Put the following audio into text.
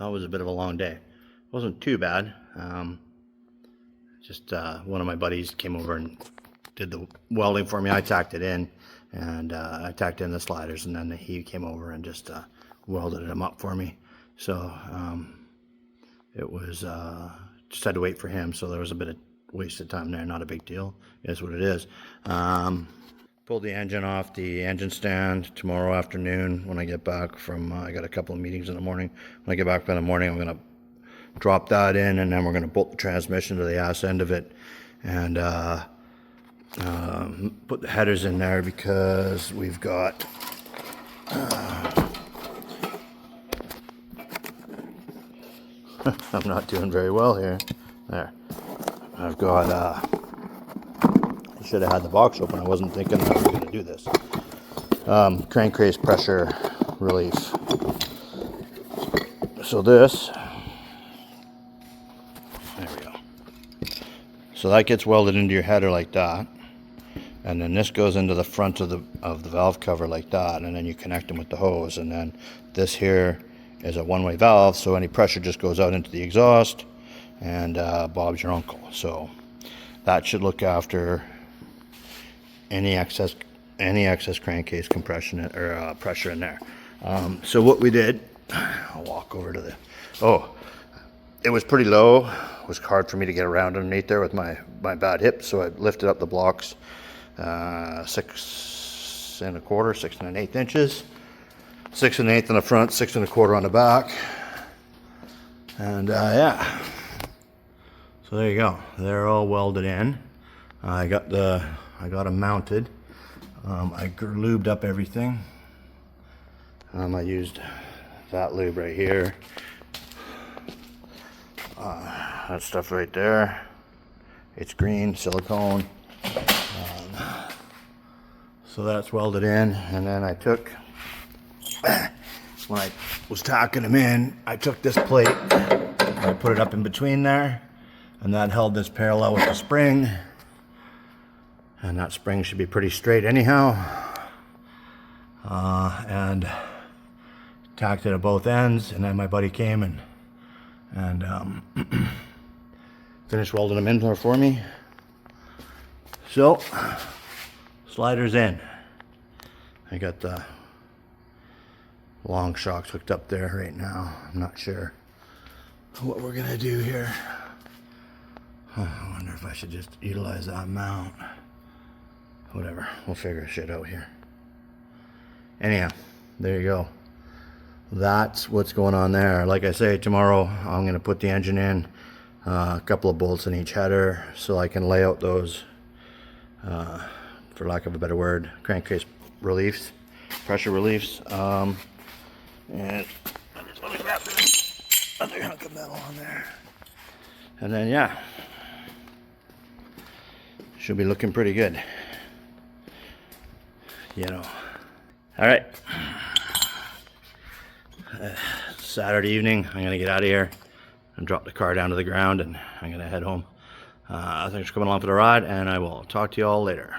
That was a bit of a long day. It wasn't too bad. Just one of my buddies came over and did the welding for me. I tacked it in, and I tacked in the sliders, and then he came over and just welded them up for me. So it was just had to wait for him, so there was a bit of wasted time there. Not a big deal. It is what it is. Pulled the engine off the engine stand tomorrow afternoon when I get back from, I got a couple of meetings in the morning. When I get back in the morning, I'm going to drop that in, and then we're going to bolt the transmission to the ass end of it, and put the headers in there because we've got I'm not doing very well here. There, I've got I should have had the box open. I wasn't thinking that I was going to do this. Crankcase pressure relief. So this, there we go. So that gets welded into your header like that, and then this goes into the front of the valve cover like that, and then you connect them with the hose, and then this here is a one-way valve, so any pressure just goes out into the exhaust, and Bob's your uncle. So that should look after any excess crankcase compression or pressure in there. So what we did, I'll walk over to it was pretty low. It was hard for me to get around underneath there with my bad hip, so I lifted up the blocks 6 1/8 inches, 6 1/8 on the front, 6 1/4 on the back, and yeah. So there you go. They're all welded in. I got them mounted. I lubed up everything. I used that lube right here. That stuff right there. It's green silicone. So that's welded in, and then I took, when I was tacking them in, I took this plate, I put it up in between there, and that held this parallel with the spring. And that spring should be pretty straight anyhow. And tacked it at both ends, and then my buddy came and finished welding them in there for me. So, sliders in. I got the long shocks hooked up there right now. I'm not sure what we're gonna do here. I wonder if I should just utilize that mount. Whatever, we'll figure shit out here. Anyhow, there you go. That's what's going on there. Like I say, tomorrow I'm going to put the engine in, a couple of bolts in each header, so I can lay out those, for lack of a better word, crankcase reliefs, pressure reliefs. And I just want to grab this other hunk of metal on there. And then, yeah, should be looking pretty good. You know. All right. Saturday evening, I'm gonna get out of here and drop the car down to the ground, and I'm gonna head home. Thanks for coming along for the ride, and I will talk to you all later.